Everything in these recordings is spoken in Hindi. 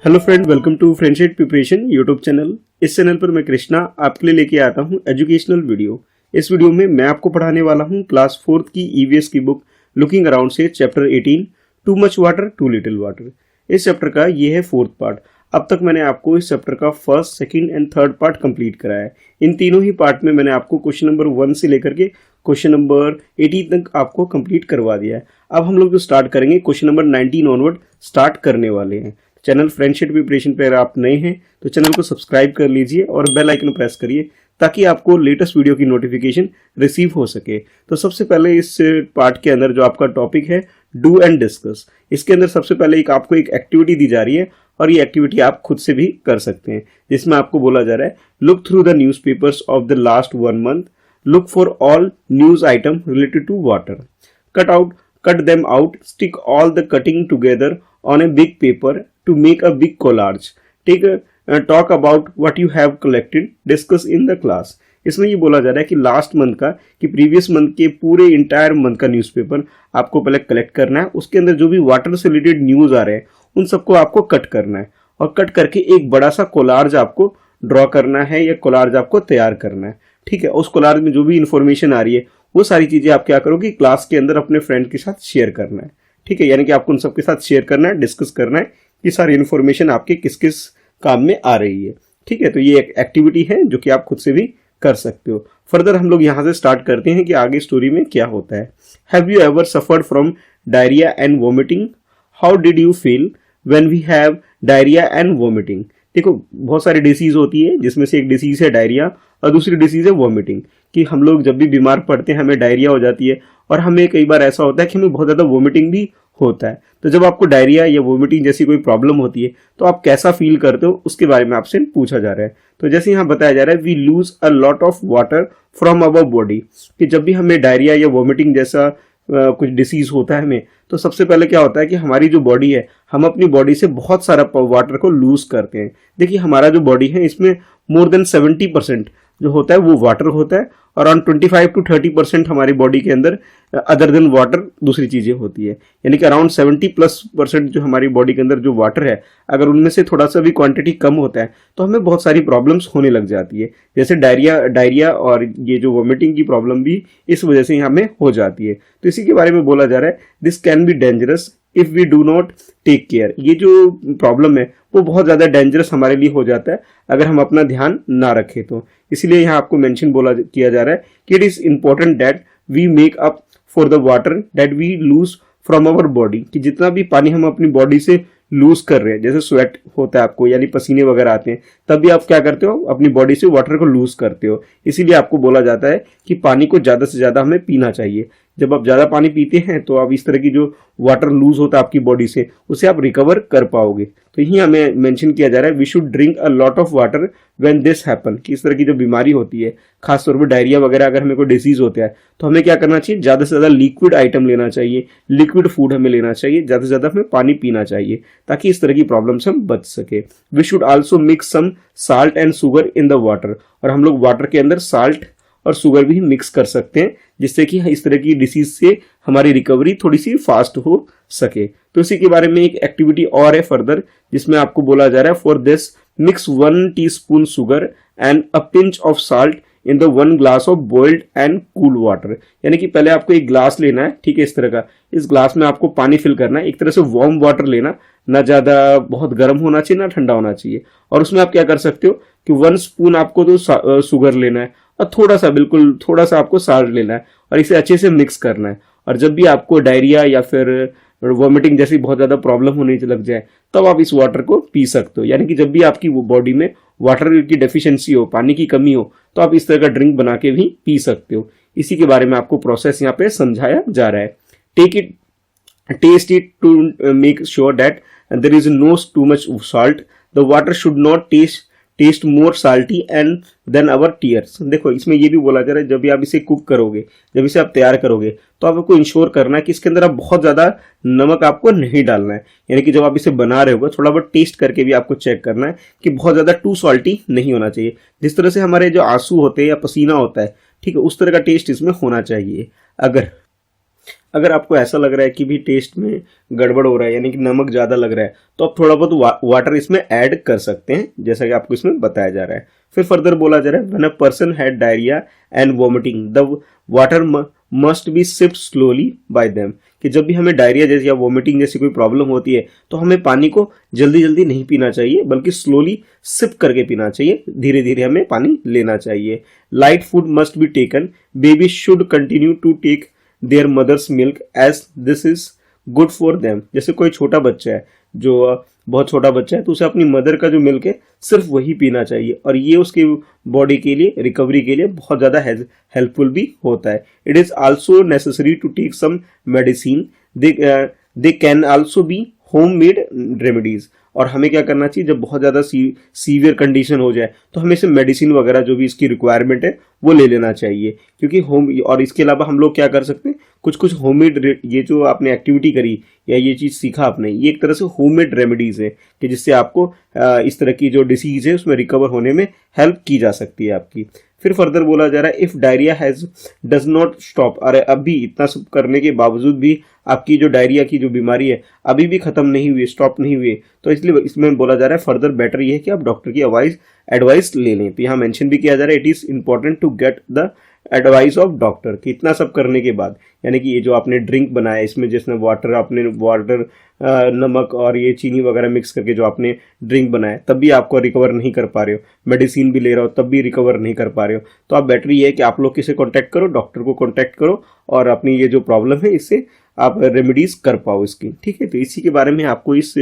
Hello friend, welcome to friendship preparation YouTube channel. इस चैनल पर मैं कृष्णा आपके लिए लेके आता हूं एजुकेशनल वीडियो। इस वीडियो में मैं आपको पढ़ाने वाला हूं क्लास 4th की ईवीएस की बुक लुकिंग अराउंड से chapter 18 too much water too little water. इस चैप्टर का ये है 4th पार्ट। अब तक मैंने आपको इस चैप्टर का first, second and third part complete कराया है। इन तीनों ही पार्ट में मैंने आपको क्वेश्चन नंबर 1 से लेकर के क्वेश्चन नंबर 18 तक आपको कंप्लीट करवा दिया है। अब हम लोग जो स्टार्ट करेंगे क्वेश्चन नंबर 19 ऑनवर्ड स्टार्ट करने वाले हैं। चैनल फ्रेंडशिप प्रिपरेशन पर आप नए हैं तो चैनल को सब्सक्राइब कर लीजिए और बेल आइकन प्रेस करिए ताकि आपको लेटेस्ट वीडियो की नोटिफिकेशन रिसीव हो सके। तो सबसे पहले इस पार्ट के अंदर जो आपका टॉपिक है डू एंड डिस्कस, इसके अंदर सबसे पहले आपको एक एक्टिविटी दी जा रही है और ये एक्टिविटी आप खुद से भी कर सकते हैं, जिसमें आपको बोला जा रहा है look through the newspapers of the last 1 month, look for all news item related to water, cut them out, stick all the cutting together on a big paper to make a big collage, talk about what you have collected, discuss in the class। इसमें ये बोला जा रहा है कि लास्ट मंथ का, कि प्रीवियस मंथ के पूरे इंटायर मंथ का न्यूज़पेपर आपको पहले कलेक्ट करना है। उसके अंदर जो भी वाटर से रिलेटेड न्यूज आ रहे हैं उन सबको आपको कट करना है और कट करके एक बड़ा सा कोलार्ज आपको ड्रॉ करना है या कोलार्ज आपको तैयार करना है। ठीक है, उस कोलार्ज में जो भी इंफॉर्मेशन आ रही है वो सारी चीजें आप क्या करोगे, क्लास के अंदर अपने फ्रेंड के साथ शेयर करना है। ठीक है, यानी कि आपको उन सबके साथ शेयर करना है, डिस्कस करना है कि सारी इन्फॉर्मेशन आपके किस किस काम में आ रही है। ठीक है, तो ये एक एक्टिविटी है जो कि आप खुद से भी कर सकते हो। फर्दर हम लोग यहाँ से स्टार्ट करते हैं कि आगे स्टोरी में क्या होता है। Have you ever suffered from diarrhoea and vomiting? How did you feel when we have diarrhoea and vomiting? देखो, बहुत सारी डिसीज होती है जिसमें से एक डिसीज है डायरिया और दूसरी डिसीज है वॉमिटिंग। कि हम लोग जब भी बीमार पड़ते हैं हमें डायरिया हो जाती है और हमें कई बार ऐसा होता है कि हमें बहुत ज़्यादा वॉमिटिंग भी होता है। तो जब आपको डायरिया या वॉमिटिंग जैसी कोई प्रॉब्लम होती है तो आप कैसा फील करते हो उसके बारे में आपसे पूछा जा रहा है। तो जैसे यहाँ बताया जा रहा है we lose a lot of water from our body, कि जब भी हमें डायरिया या वॉमिटिंग जैसा कुछ डिसीज होता है हमें, तो सबसे पहले क्या होता है कि हमारी जो बॉडी है हम अपनी बॉडी से बहुत सारा वाटर को लूज करते हैं। देखिए, हमारा जो बॉडी है इसमें मोर देन 70% जो होता है वो वाटर होता है और अराउंड 25 to 30% हमारी बॉडी के अंदर अदर देन वाटर दूसरी चीजें होती है। यानी कि अराउंड 70+% जो हमारी बॉडी के अंदर जो वाटर है, अगर उनमें से थोड़ा सा भी क्वांटिटी कम होता है तो हमें बहुत सारी प्रॉब्लम्स होने लग जाती है। जैसे डायरिया और ये जो वॉमिटिंग की प्रॉब्लम भी इस वजह से हमें हो जाती है। तो इसी के बारे में बोला जा रहा है this can be dangerous if we do not take care. ये जो प्रॉब्लम है वो बहुत ज्यादा डेंजरस हमारे लिए हो जाता है अगर हम अपना ध्यान ना रखें तो। इसलिए यहाँ आपको मेंशन किया जा रहा है कि it is important that we make up for the water that we lose from our body, कि जितना भी पानी हम अपनी बॉडी से लूज कर रहे हैं, जैसे स्वेट होता है आपको यानी पसीने वगैरह आते हैं, तब भी आप क्या करते हो, अपनी बॉडी से वाटर को लूज करते हो। इसीलिए आपको बोला जाता है कि पानी को ज्यादा से ज्यादा हमें पीना चाहिए। जब आप ज्यादा पानी पीते हैं तो आप इस तरह की जो वाटर लूज होता है आपकी बॉडी से उसे आप रिकवर कर पाओगे। तो यही हमें मेंशन किया जा रहा है we should drink a lot of water when this happen, कि इस तरह की जो बीमारी होती है, खासतौर पर डायरिया वगैरह अगर हमें कोई डिसीज होता है तो हमें क्या करना चाहिए, ज्यादा से ज्यादा लिक्विड आइटम लेना चाहिए, लिक्विड फूड हमें लेना चाहिए, ज्यादा से ज्यादा हमें पानी पीना चाहिए ताकि इस तरह की प्रॉब्लम से हम बच सके। We should also mix some salt and sugar in the water, और हम लोग वाटर के अंदर साल्ट और शुगर भी मिक्स कर सकते हैं जिससे कि इस तरह की डिसीज से हमारी रिकवरी थोड़ी सी फास्ट हो सके। तो इसी के बारे में एक एक्टिविटी और है फर्दर, जिसमें आपको बोला जा रहा है for this mix 1 teaspoon sugar and a pinch of salt in the 1 glass of boiled and cool water. यानी कि पहले आपको एक ग्लास लेना है, ठीक है, इस तरह का, इस ग्लास में आपको पानी फिल करना है, एक तरह से वार्म वाटर लेना, ना ज्यादा बहुत गर्म होना चाहिए ना ठंडा होना चाहिए, और उसमें आप क्या कर सकते हो कि 1 स्पून आपको तो शुगर लेना है और बिल्कुल थोड़ा सा आपको साल्ट लेना है और इसे अच्छे से मिक्स करना है। और जब भी आपको डायरिया या फिर वॉमिटिंग जैसी बहुत ज्यादा प्रॉब्लम होने लग जाए तब आप इस वाटर को पी सकते हो। यानी कि जब भी आपकी बॉडी में वाटर की डेफिशिएंसी हो, पानी की कमी हो, तो आप इस तरह का ड्रिंक बना के भी पी सकते हो। इसी के बारे में आपको प्रोसेस यहाँ पे समझाया जा रहा है। Test it to make sure that there is no too much salt, the water should not taste more salty and then our tears. देखो, इसमें ये भी बोला जा रहा है जब भी आप इसे कुक करोगे, जब इसे आप तैयार करोगे तो आपको इंश्योर करना है कि इसके अंदर आप बहुत ज्यादा नमक आपको नहीं डालना है। यानी कि जब आप इसे बना रहे हो थोड़ा बहुत टेस्ट करके भी आपको चेक करना है कि बहुत ज्यादा टू सॉल्टी नहीं होना चाहिए। जिस तरह से हमारे जो आंसू होते हैं या पसीना होता है, ठीक है, उस तरह का टेस्ट इसमें होना चाहिए। अगर आपको ऐसा लग रहा है कि भी टेस्ट में गड़बड़ हो रहा है यानी कि नमक ज़्यादा लग रहा है तो आप थोड़ा बहुत वाटर इसमें ऐड कर सकते हैं, जैसा कि आपको इसमें बताया जा रहा है। फिर फर्दर बोला जा रहा है when a person had diarrhoea and vomiting the water must be sipped slowly bye them, कि जब भी हमें डायरिया जैसी या वॉमिटिंग जैसी कोई प्रॉब्लम होती है तो हमें पानी को जल्दी जल्दी नहीं पीना चाहिए बल्कि स्लोली सिप करके पीना चाहिए, धीरे धीरे हमें पानी लेना चाहिए। Light food must be taken, baby should continue to take their mother's milk as this is good for them. जैसे कोई छोटा बच्चा है जो बहुत छोटा बच्चा है तो उसे अपनी मदर का जो मिल्क है सिर्फ वही पीना चाहिए और ये उसकी बॉडी के लिए रिकवरी के लिए बहुत ज़्यादा हेल्पफुल भी होता है। It is also necessary to take some medicine, they can also be home made remedies. और हमें क्या करना चाहिए जब बहुत ज़्यादा सीवियर कंडीशन हो जाए तो हमें इसे मेडिसिन वगैरह जो भी इसकी रिक्वायरमेंट है वो ले लेना चाहिए, क्योंकि और इसके अलावा हम लोग क्या कर सकते हैं कुछ कुछ होममेड, ये जो आपने एक्टिविटी करी या ये चीज़ सीखा आपने, ये एक तरह से होममेड रेमेडीज़ है कि जिससे आपको इस तरह की जो डिसीज़ है उसमें रिकवर होने में हेल्प की जा सकती है आपकी। फिर फर्दर बोला जा रहा है if diarrhoea has does not stop, अरे अभी इतना सब करने के बावजूद भी आपकी जो डायरिया की जो बीमारी है अभी भी खत्म नहीं हुई, स्टॉप नहीं हुई, तो इसलिए इसमें बोला जा रहा है फर्दर बेटर ये है कि आप डॉक्टर की एडवाइस ले लें। तो यहाँ मेंशन भी किया जा रहा है it is important to get the advice of doctor, कि इतना सब करने के बाद यानी कि ये जो आपने ड्रिंक बनाया इसमें जिसमें वाटर नमक और ये चीनी वगैरह मिक्स करके जो आपने ड्रिंक बनाया तब भी आपको रिकवर नहीं कर पा रहे हो, मेडिसिन भी ले रहे हो तब भी रिकवर नहीं कर पा रहे हो, तो आप बेटर ये है कि आप लोग किसे कॉन्टैक्ट करो, डॉक्टर को कॉन्टैक्ट करो और अपनी ये जो प्रॉब्लम है इससे आप रेमेडीज कर पाओ इसकी। ठीक है, तो इसी के बारे में आपको इस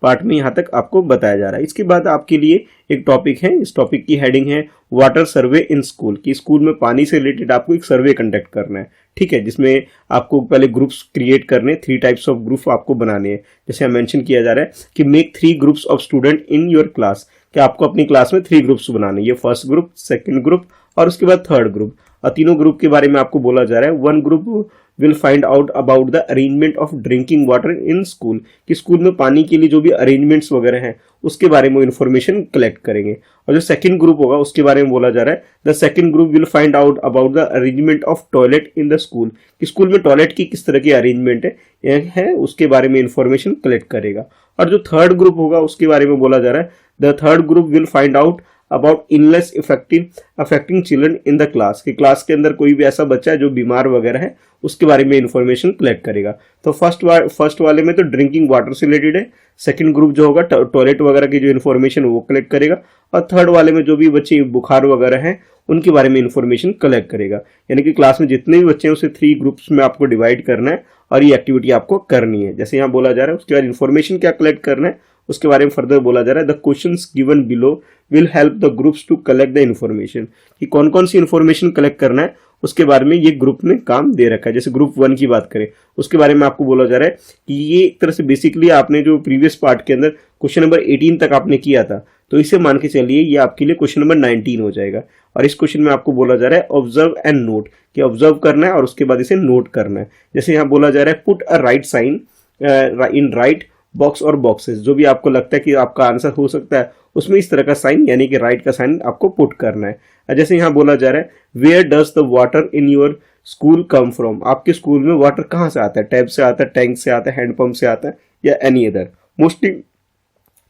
पार्ट में यहाँ तक आपको बताया जा रहा है। इसके बाद आपके लिए एक टॉपिक है, इस टॉपिक की हेडिंग है वाटर सर्वे इन स्कूल, कि स्कूल में पानी से रिलेटेड आपको एक सर्वे कंडक्ट करना है। ठीक है, जिसमें आपको पहले ग्रुप्स क्रिएट करने, 3 टाइप्स ऑफ ग्रुप आपको बनाने हैं। जैसे मेंशन किया जा रहा है कि make 3 groups of student in your class, कि आपको अपनी क्लास में 3 ग्रुप्स बनाने, ये फर्स्ट ग्रुप, सेकंड ग्रुप और उसके बाद थर्ड ग्रुप। और तीनों ग्रुप के बारे में आपको बोला जा रहा है 1 group will find out about the arrangement of drinking water in school, कि स्कूल में पानी के लिए जो भी अरेंजमेंट्स वगैरह हैं उसके बारे में इन्फॉर्मेशन कलेक्ट करेंगे। और जो सेकंड ग्रुप होगा उसके बारे में बोला जा रहा है the second group will find out about the arrangement of toilet in the school, कि स्कूल में टॉयलेट की किस तरह की अरेंजमेंट है उसके बारे में इन्फॉर्मेशन कलेक्ट करेगा। और जो थर्ड ग्रुप होगा उसके बारे में बोला जा रहा है the third group will find out about illness affecting children in the class, कि क्लास के अंदर कोई भी ऐसा बच्चा है जो बीमार वगैरह है उसके बारे में इंफॉर्मेशन कलेक्ट करेगा। तो फर्स्ट वाले में तो ड्रिंकिंग वाटर से रिलेटेड है, सेकंड ग्रुप जो होगा टॉयलेट वगैरह की जो इन्फॉर्मेशन वो कलेक्ट करेगा, और थर्ड वाले में जो भी बच्चे बुखार वगैरह हैं उनके बारे में इन्फॉर्मेशन कलेक्ट करेगा। यानी कि क्लास में जितने भी बच्चे हैं उसे 3 ग्रुप्स में आपको डिवाइड करना है और ये एक्टिविटी आपको करनी है। जैसे यहाँ बोला जा रहा है उसके बाद इन्फॉर्मेशन क्या कलेक्ट करना है उसके बारे में फर्दर बोला जा रहा है the questions given below will help the groups to collect the information, कि कौन कौन सी इन्फॉर्मेशन कलेक्ट करना है उसके बारे में ये ग्रुप में काम दे रखा है। जैसे ग्रुप 1 की बात करें उसके बारे में आपको बोला जा रहा है कि ये एक तरह से बेसिकली आपने जो प्रीवियस पार्ट के अंदर क्वेश्चन नंबर 18 तक आपने किया था तो इसे मान के चलिए ये आपके लिए क्वेश्चन नंबर 19 हो जाएगा। और इस क्वेश्चन में आपको बोला जा रहा है ऑब्जर्व एंड नोट, कि ऑब्जर्व करना है और उसके बाद इसे नोट करना है। जैसे यहाँ बोला जा रहा है put a right sign in right box और बॉक्सेस, जो भी आपको लगता है कि आपका आंसर हो सकता है उसमें इस तरह का साइन यानी कि राइट का साइन आपको पुट करना है। जैसे यहाँ बोला जा रहा है where does the water in your school come from, आपके स्कूल में वाटर कहाँ से आता है, टैप से आता है, टैंक से आता है, हैंडपंप से आता है या एनी अदर। मोस्टली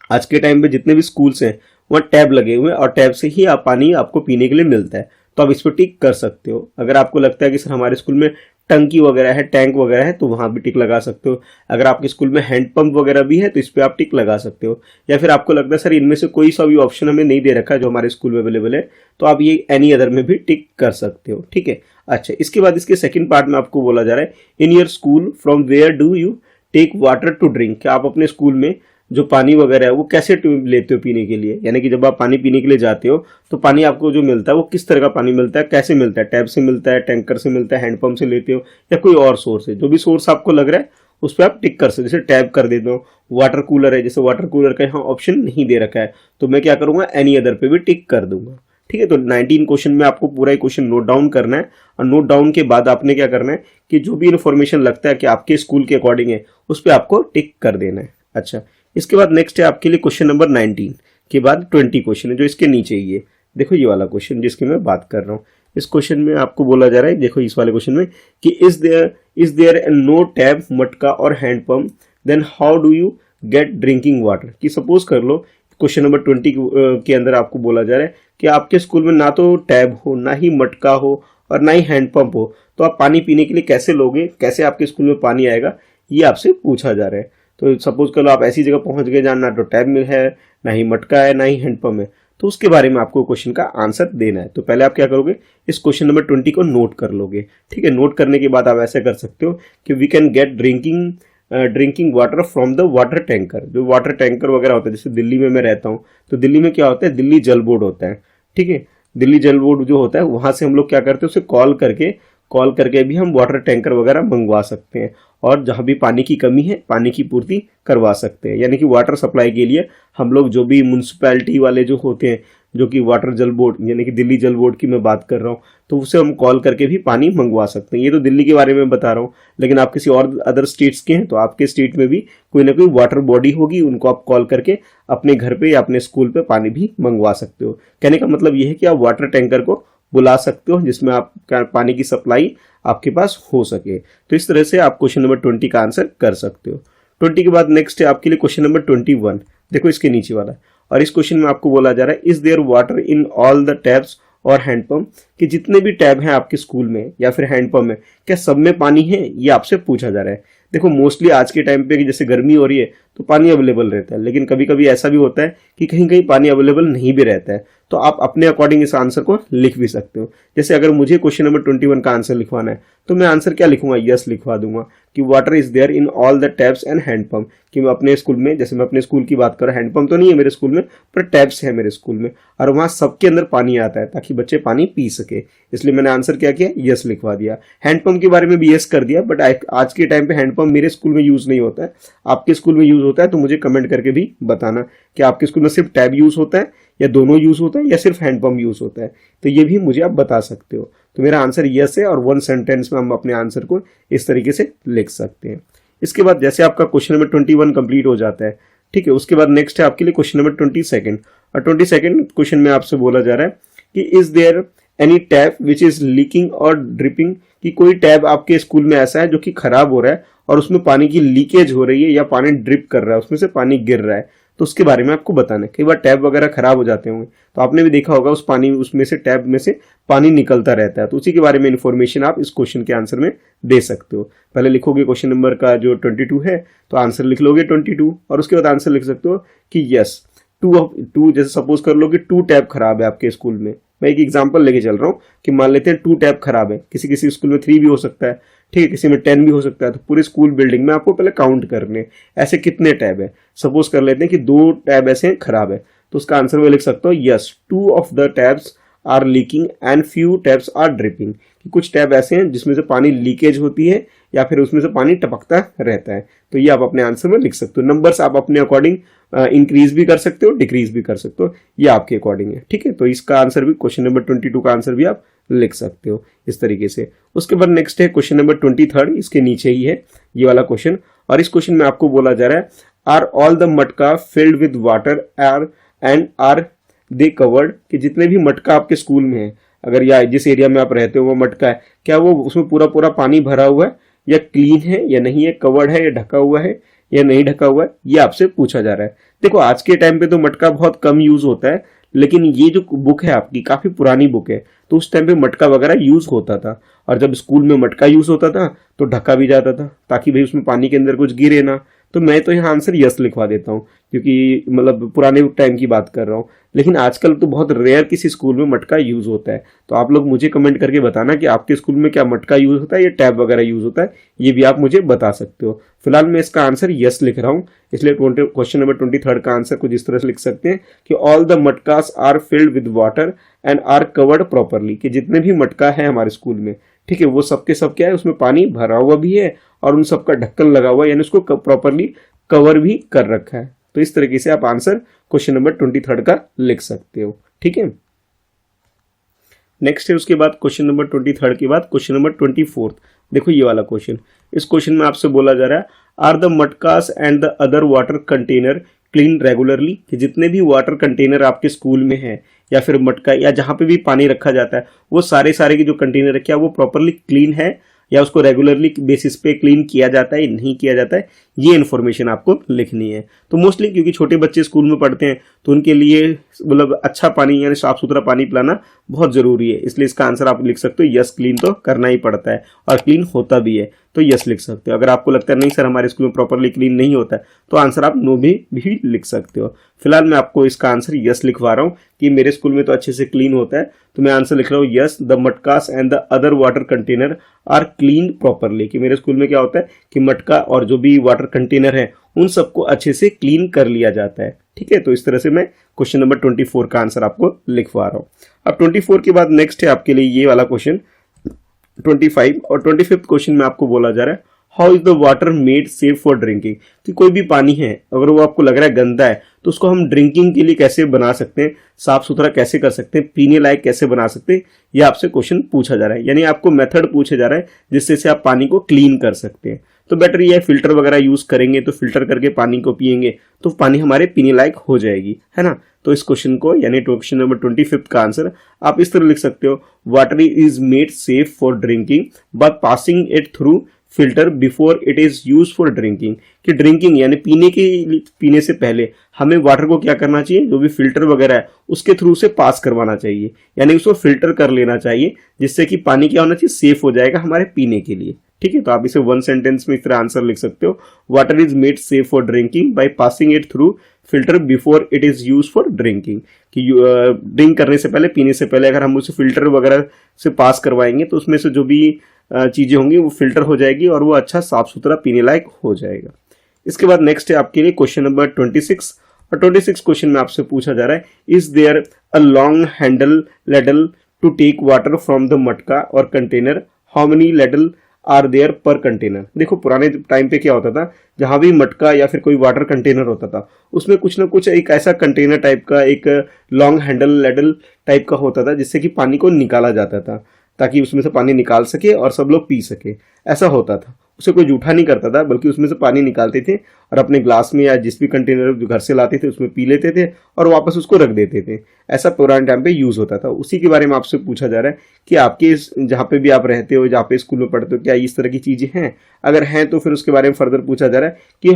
आज के टाइम पे जितने भी स्कूल्स हैं वहाँ टैब लगे हुए हैं और टैब से ही पानी आपको पीने के लिए मिलता है, तो आप इस पर टिक कर सकते हो। अगर आपको लगता है कि सर हमारे स्कूल में टंकी वगैरह है, टैंक वगैरह है, तो वहाँ भी टिक लगा सकते हो। अगर आपके स्कूल में हैंडपंप वगैरह भी है तो इस पर आप टिक लगा सकते हो। या फिर आपको लगता है सर इनमें से कोई सा भी ऑप्शन हमें नहीं दे रखा है जो हमारे स्कूल में अवेलेबल है, तो आप ये एनी अदर में भी टिक कर सकते हो। ठीक है, अच्छा, इसके बाद इसके सेकंड पार्ट में आपको बोला जा रहा है in your school from where do you take water to drink, क्या आप अपने स्कूल में जो पानी वगैरह है वो कैसे लेते हो पीने के लिए, यानी कि जब आप पानी पीने के लिए जाते हो तो पानी आपको जो मिलता है वो किस तरह का पानी मिलता है, कैसे मिलता है, टैप से मिलता है, टैंकर से मिलता है, हैंडपंप से लेते हो या कोई और सोर्स है। जो भी सोर्स आपको लग रहा है उस पर आप टिक कर सकते हो। जैसे टैप कर देते हो, वाटर कूलर है, जैसे वाटर कूलर का यहाँ ऑप्शन नहीं दे रखा है तो मैं क्या करूँगा एनी अदर पे भी टिक कर दूंगा। ठीक है, तो 19 क्वेश्चन में आपको पूरा ही क्वेश्चन नोट डाउन करना है और नोट डाउन के बाद आपने क्या करना है कि जो भी इन्फॉर्मेशन लगता है कि आपके स्कूल के अकॉर्डिंग है उस पर आपको टिक कर देना है। अच्छा, इसके बाद नेक्स्ट है आपके लिए क्वेश्चन नंबर 19 के बाद 20 क्वेश्चन है जो इसके नीचे ही है। देखो ये वाला क्वेश्चन जिसकी मैं बात कर रहा हूँ, इस क्वेश्चन में आपको बोला जा रहा है, देखो इस वाले क्वेश्चन में कि is there no tap, matka और hand pump, then how do you get drinking water. कि सपोज कर लो क्वेश्चन नंबर 20 के अंदर आपको बोला जा रहा है कि आपके स्कूल में ना तो टैब हो, ना ही मटका हो और ना ही हैंड पंप हो, तो आप पानी पीने के लिए कैसे लोगे, कैसे आपके स्कूल में पानी आएगा, ये आपसे पूछा जा रहा है। तो सपोज कर लो आप ऐसी जगह पहुंच गए जहाँ ना तो टैब में है, ना ही मटका है, ना ही हैंड पंप है, तो उसके बारे में आपको क्वेश्चन का आंसर देना है। तो पहले आप क्या करोगे, इस क्वेश्चन नंबर 20 को नोट कर लोगे। ठीक है, नोट करने के बाद आप ऐसे कर सकते हो कि we can get drinking water from the water tanker. जो वाटर टैंकर वगैरह होता है, जैसे दिल्ली में मैं रहता हूँ तो दिल्ली में क्या होता है, दिल्ली जल बोर्ड होता है। ठीक है, दिल्ली जल बोर्ड जो होता है वहां से हम लोग क्या करते हैं, उसे कॉल करके भी हम वाटर टैंकर वगैरह मंगवा सकते हैं, और जहां भी पानी की कमी है पानी की पूर्ति करवा सकते हैं। यानी कि वाटर सप्लाई के लिए हम लोग जो भी म्यूनसिपैलिटी वाले जो होते हैं, जो कि वाटर जल बोर्ड यानी कि दिल्ली जल बोर्ड की मैं बात कर रहा हूँ, तो उसे हम कॉल करके भी पानी मंगवा सकते हैं। ये तो दिल्ली के बारे में बता रहा हूँ, लेकिन आप किसी और अदर स्टेट्स के हैं तो आपके स्टेट में भी कोई ना कोई वाटर बॉडी होगी, उनको आप कॉल करके अपने घर पे या अपने स्कूल पे पानी भी मंगवा सकते हो। कहने का मतलब ये है कि आप वाटर टैंकर को बुला सकते हो जिसमें आप पानी की सप्लाई आपके पास हो सके। तो इस तरह से आप क्वेश्चन नंबर 20 का आंसर कर सकते हो। 20 के बाद नेक्स्ट है आपके लिए क्वेश्चन नंबर 21। देखो इसके नीचे वाला, और इस क्वेश्चन में आपको बोला जा रहा है is there water in all the taps और हैंडपंप, कि जितने भी टैब हैं आपके स्कूल में या फिर हैंडपंप में, क्या सब में पानी है, ये आपसे पूछा जा रहा है। देखो मोस्टली आज के टाइम पे जैसे गर्मी हो रही है तो पानी अवेलेबल रहता है, लेकिन कभी कभी ऐसा भी होता है कि कहीं कहीं पानी अवेलेबल नहीं भी रहता है, तो आप अपने अकॉर्डिंग इस आंसर को लिख भी सकते हो। जैसे अगर मुझे क्वेश्चन नंबर 21 का आंसर लिखवाना है तो मैं आंसर क्या लिखूंगा, यस लिखवा दूंगा कि water is there in all the taps and hand pump. कि मैं अपने स्कूल में, जैसे मैं अपने स्कूल की बात करूँ, हैंडपंप तो नहीं है मेरे स्कूल में पर टैब्स है मेरे स्कूल में, और वहां सबके अंदर पानी आता है ताकि बच्चे पानी पी सके, इसलिए मैंने आंसर क्या किया, यस लिखवा दिया। हैंडपंप के बारे में भी यस कर दिया, बट आज के टाइम पे हैंडपंप मेरे स्कूल में यूज नहीं होता है, आपके स्कूल में यूज होता है, तो मुझे कमेंट करके भी बताना कि आपके स्कूल में सिर्फ टैब यूज होता है या दोनों यूज होता है या सिर्फ हैंडपंप यूज होता है, तो ये भी मुझे आप बता सकते हो। तो मेरा आंसर यस है, और वन सेंटेंस में हम अपने आंसर को इस तरीके से लिख सकते हैं। इसके बाद जैसे आपका क्वेश्चन नंबर 21 कंप्लीट हो जाता है, ठीक है, उसके बाद नेक्स्ट है आपके लिए क्वेश्चन नंबर 22। और 22 क्वेश्चन में आपसे बोला जा रहा है कि is there any tap which is leaking और ड्रिपिंग, कि कोई टैब आपके स्कूल में ऐसा है जो कि खराब हो रहा है और उसमें पानी की लीकेज हो रही है या पानी ड्रिप कर रहा है, उसमें से पानी गिर रहा है, तो उसके बारे में आपको बताना है। कई बार टैब वगैरह खराब हो जाते होंगे तो आपने भी देखा होगा उस पानी उसमें से टैब में से पानी निकलता रहता है, तो उसी के बारे में इन्फॉर्मेशन आप इस क्वेश्चन के आंसर में दे सकते हो। पहले लिखोगे क्वेश्चन नंबर का जो 22 है तो आंसर लिख लोगे 22, और उसके बाद आंसर लिख सकते हो कि यस टू, जैसे सपोज कर लो कि 2 टैब खराब है आपके स्कूल में। मैं एक एग्जांपल लेके चल रहा हूँ कि मान लेते हैं 2 टैब खराब है, किसी किसी स्कूल में 3 भी हो सकता है, ठीक है, किसी में 10 भी हो सकता है, तो पूरे स्कूल बिल्डिंग में आपको पहले काउंट करने ऐसे कितने टैब है। सपोज कर लेते हैं कि 2 टैब ऐसे खराब है, तो उसका आंसर मैं लिख सकता हूँ yes 2 of the taps are leaking and few taps are dripping, कि कुछ टैब ऐसे हैं जिसमें से पानी लीकेज होती है या फिर उसमें से पानी टपकता रहता है। तो ये आप अपने आंसर में लिख सकते हो। नंबर्स आप अपने अकॉर्डिंग इंक्रीज भी कर सकते हो, डिक्रीज भी कर सकते हो, ये आपके अकॉर्डिंग है। ठीक है, तो इसका आंसर भी, क्वेश्चन नंबर 22 का आंसर भी आप लिख सकते हो इस तरीके से। उसके बाद नेक्स्ट है क्वेश्चन नंबर 23, इसके नीचे ही है ये वाला क्वेश्चन, और इस क्वेश्चन में आपको बोला जा रहा है are all the matka filled with water are they covered, कि जितने भी मटका आपके स्कूल में है, अगर या जिस एरिया में आप रहते हो वो मटका है, क्या वो उसमें पूरा पूरा पानी भरा हुआ है या क्लीन है या नहीं है, कवर्ड है या ढका हुआ है या नहीं ढका हुआ है, ये आपसे पूछा जा रहा है। देखो आज के टाइम पे तो मटका बहुत कम यूज होता है, लेकिन ये जो बुक है आपकी काफी पुरानी बुक है, तो उस टाइम पे मटका वगैरह यूज होता था, और जब स्कूल में मटका यूज होता था तो ढका भी जाता था ताकि भाई उसमें पानी के अंदर कुछ गिरे ना। तो मैं तो यहाँ आंसर यस लिखवा देता हूँ, क्योंकि मतलब पुराने टाइम की बात कर रहा हूँ, लेकिन आजकल तो बहुत रेयर किसी स्कूल में मटका यूज होता है। तो आप लोग मुझे कमेंट करके बताना कि आपके स्कूल में क्या मटका यूज होता है या टैब वगैरह यूज होता है, ये भी आप मुझे बता सकते हो। फिलहाल मैं इसका आंसर यस लिख रहा हूँ, इसलिए क्वेश्चन नंबर 23 का आंसर कुछ इस तरह से लिख सकते हैं कि all the matkas are filled with water and are covered properly, कि जितने भी मटका है हमारे स्कूल में, ठीक है, वो सबके सब क्या है, उसमें पानी भरा हुआ भी है और उन सबका ढक्कन लगा हुआ है, यानी उसको प्रॉपरली कवर भी कर रखा है। तो इस तरीके से आप आंसर क्वेश्चन नंबर 23 का लिख सकते हो। ठीक है, नेक्स्ट है उसके बाद क्वेश्चन नंबर 23 के बाद क्वेश्चन नंबर 24। देखो ये वाला क्वेश्चन, इस क्वेश्चन में आपसे बोला जा रहा है are the matkas and the other water container clean regularly, कि जितने भी वाटर कंटेनर आपके स्कूल में है या फिर मटका या जहां पे भी पानी रखा जाता है, वो सारे के जो कंटेनर है क्या वो प्रॉपरली क्लीन है या उसको रेगुलरली बेसिस पे क्लीन किया जाता है नहीं किया जाता है, ये इन्फॉर्मेशन आपको लिखनी है। तो मोस्टली क्योंकि छोटे बच्चे स्कूल में पढ़ते हैं तो उनके लिए मतलब अच्छा पानी यानी साफ सुथरा पानी पिलाना बहुत जरूरी है, इसलिए इसका आंसर आप लिख सकते हो यस, क्लीन तो करना ही पड़ता है और क्लीन होता भी है, तो यस लिख सकते हो। अगर आपको लगता है नहीं सर हमारे स्कूल में प्रॉपरली क्लीन नहीं होता है तो आंसर आप नो भी लिख सकते हो। फिलहाल मैं आपको इसका आंसर यस लिखवा रहा हूँ कि मेरे स्कूल में तो अच्छे से क्लीन होता है, तो मैं आंसर लिख रहा हूँ yes, the matkas and the other water container are clean properly, कि मेरे स्कूल में क्या होता है कि मटका और जो भी वाटर कंटेनर है उन सबको अच्छे से क्लीन कर लिया जाता है। ठीक है, तो इस तरह से मैं क्वेश्चन नंबर 24 का आंसर आपको लिखवा रहा हूँ। अब 24 के बाद नेक्स्ट है आपके लिए ये वाला क्वेश्चन 25 और 25th क्वेश्चन में आपको बोला जा रहा है how is the water made safe for drinking, कि कोई भी पानी है अगर वो आपको लग रहा है गंदा है तो उसको हम ड्रिंकिंग के लिए कैसे बना सकते हैं, साफ सुथरा कैसे कर सकते हैं, पीने लायक कैसे बना सकते हैं, ये आपसे क्वेश्चन पूछा जा रहा है। यानी आपको मेथड पूछा जा रहा है जिससे से आप पानी को क्लीन कर सकते हैं। तो बेटर ये है फिल्टर वगैरह यूज करेंगे तो फिल्टर करके पानी को पियेंगे तो पानी हमारे पीने लायक हो जाएगी, है ना। तो इस क्वेश्चन को यानी क्वेश्चन नंबर 25 का आंसर आप इस तरह लिख सकते हो water is made safe for drinking by passing it through filter before it is use for drinking, कि ड्रिंकिंग यानी पीने से पहले हमें वाटर को क्या करना चाहिए, जो भी फिल्टर वगैरह है उसके थ्रू से पास करवाना चाहिए, यानी उसको फिल्टर कर लेना चाहिए जिससे कि पानी क्या होना चाहिए, सेफ हो जाएगा हमारे पीने के लिए। ठीक है, तो आप इसे वन सेंटेंस में इस तरह आंसर लिख सकते हो water is made safe for drinking by passing it through filter before it is use for drinking, कि ड्रिंक करने से पहले पीने से पहले अगर हम उसे फिल्टर वगैरह से पास करवाएंगे तो उसमें से जो भी चीजें होंगी वो फिल्टर हो जाएगी और वो अच्छा साफ सुथरा पीने लायक हो जाएगा। इसके बाद नेक्स्ट है आपके लिए क्वेश्चन नंबर 26 और 26 क्वेश्चन में आपसे पूछा जा रहा है is there a long handle ladle to take water from the matka और container, how many ladle are there per container. देखो पुराने टाइम पे क्या होता था, जहां भी मटका या फिर कोई वाटर कंटेनर होता था उसमें कुछ ना कुछ एक ऐसा कंटेनर टाइप का एक लॉन्ग हैंडल लेडल टाइप का होता था जिससे कि पानी को निकाला जाता था ताकि उसमें से पानी निकाल सके और सब लोग पी सके, ऐसा होता था। उसे कोई जूठा नहीं करता था बल्कि उसमें से पानी निकालते थे और अपने ग्लास में या जिस भी कंटेनर जो घर से लाते थे उसमें पी लेते थे और वापस उसको रख देते थे। ऐसा पुराने टाइम पे यूज होता था। उसी के बारे में आपसे पूछा जा रहा है कि आपके जहाँ पे भी आप रहते हो, जहाँ पे स्कूल में पढ़ते हो, क्या इस तरह की चीजें हैं? अगर हैं तो फिर उसके बारे में फर्दर पूछा जा रहा है कि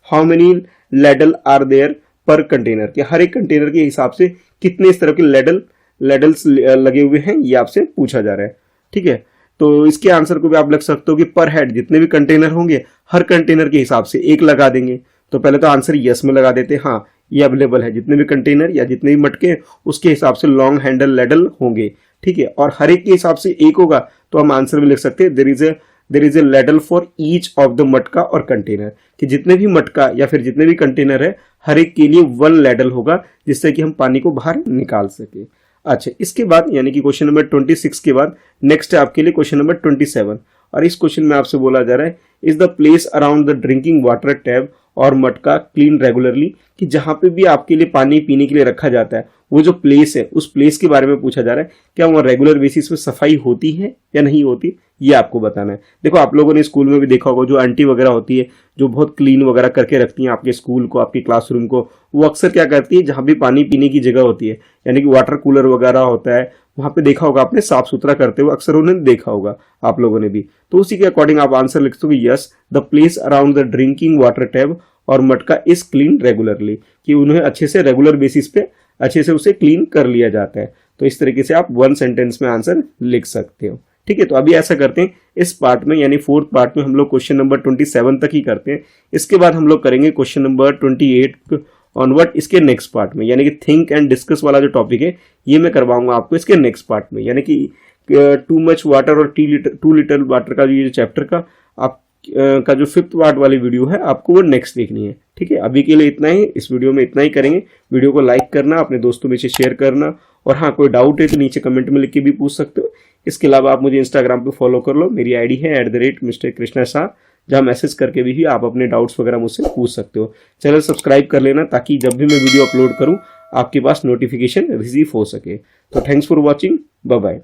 how many ladle are there per container, कि हर एक कंटेनर के हिसाब से कितने इस तरह के लेडल्स लगे हुए हैं, ये आपसे पूछा जा रहा है। ठीक है, तो इसके आंसर को भी आप लग सकते हो कि पर हेड जितने भी कंटेनर होंगे हर कंटेनर के हिसाब से एक लगा देंगे। तो पहले तो आंसर यस में लगा देते, हाँ ये अवेलेबल है, जितने भी कंटेनर या जितने भी मटके उसके हिसाब से लॉन्ग हैंडल लेडल होंगे। ठीक है, और हर एक के हिसाब से एक होगा तो हम आंसर में लिख सकते हैं there is a ladle for each of the matka और कंटेनर, कि जितने भी मटका या फिर जितने भी कंटेनर है हर एक के लिए वन लेडल होगा जिससे कि हम पानी को बाहर निकाल सके। अच्छा, इसके बाद यानी कि क्वेश्चन नंबर 26 के बाद नेक्स्ट है आपके लिए क्वेश्चन नंबर 27 और इस क्वेश्चन में आपसे बोला जा रहा है is the place around the drinking water tap और मटका क्लीन रेगुलरली, कि जहां पे भी आपके लिए पानी पीने के लिए रखा जाता है वो जो प्लेस है उस प्लेस के बारे में पूछा जा रहा है, क्या वहाँ रेगुलर बेसिस पे सफाई होती है या नहीं होती, ये आपको बताना है। देखो आप लोगों ने स्कूल में भी देखा होगा जो आंटी वगैरह होती है जो बहुत क्लीन वगैरह करके रखती हैं आपके स्कूल को, आपके क्लासरूम को, वो अक्सर क्या करती है जहां भी पानी पीने की जगह होती है यानी कि वाटर कूलर वगैरह होता है वहां पे देखा होगा आपने साफ सुथरा करते हुए, अक्सर उन्होंने देखा होगा आप लोगों ने भी। तो उसी के अकॉर्डिंग आप आंसर लिख दोगे yes the place around the drinking water tab और मटका इज क्लीन रेगुलरली, कि उन्हें अच्छे से रेगुलर बेसिस पे अच्छे से उसे क्लीन कर लिया जाता है। तो इस तरीके से आप वन सेंटेंस में आंसर लिख सकते हो। ठीक है, तो अभी ऐसा करते हैं इस पार्ट में यानी फोर्थ पार्ट में हम लोग क्वेश्चन नंबर 27 तक ही करते हैं। इसके बाद हम लोग करेंगे क्वेश्चन नंबर 28 ऑनवर्ड इसके नेक्स्ट पार्ट में, यानी कि थिंक एंड डिस्कस वाला जो टॉपिक है ये मैं करवाऊंगा आपको इसके नेक्स्ट पार्ट में, यानी कि टू मच वाटर और 2 लीटर वाटर का ये चैप्टर का आप का जो 5th पार्ट वाली वीडियो है आपको वो नेक्स्ट देखनी है। ठीक है, अभी के लिए इतना ही, इस वीडियो में इतना ही करेंगे। वीडियो को लाइक करना, अपने दोस्तों में से शेयर करना और हाँ कोई डाउट है तो नीचे कमेंट में लिख के भी पूछ सकते हो। इसके अलावा आप मुझे इंस्टाग्राम पे फॉलो कर लो, मेरी आईडी है @Mr. कृष्णा शाह, जहाँ मैसेज करके भी आप अपने डाउट्स वगैरह मुझसे पूछ सकते हो। चैनल सब्सक्राइब कर लेना ताकि जब भी मैं वीडियो अपलोड करूँ आपके पास नोटिफिकेशन रिसीव हो सके। तो thanks for watching, bye bye.